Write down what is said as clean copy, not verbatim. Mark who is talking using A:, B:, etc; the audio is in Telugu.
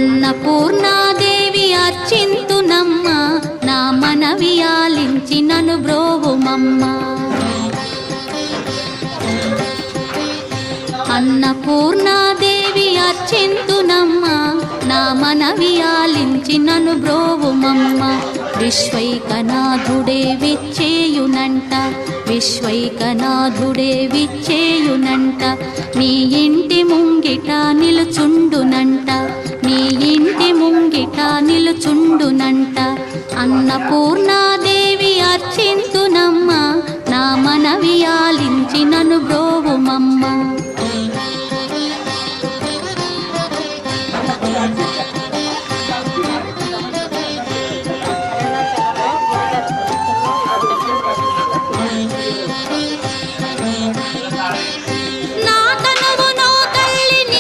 A: అన్నపూర్ణాదేవి అర్చింతునమ్మ నా మనవి ఆలించి నను బ్రోవుమమ్మ అన్నపూర్ణాదేవి అర్చింతునమ్మ నా మనవి ఆలించి నను బ్రోవుమమ్మ విశ్వైకనాథుడే విచ్చేయునంట విశ్వైకనాథుడే విచ్చేయునంట నీ ఇంటి ముంగిట నిలుచుండునంట నీ ఇంటి ముంగిట నిలుచుండునంట అన్నపూర్ణ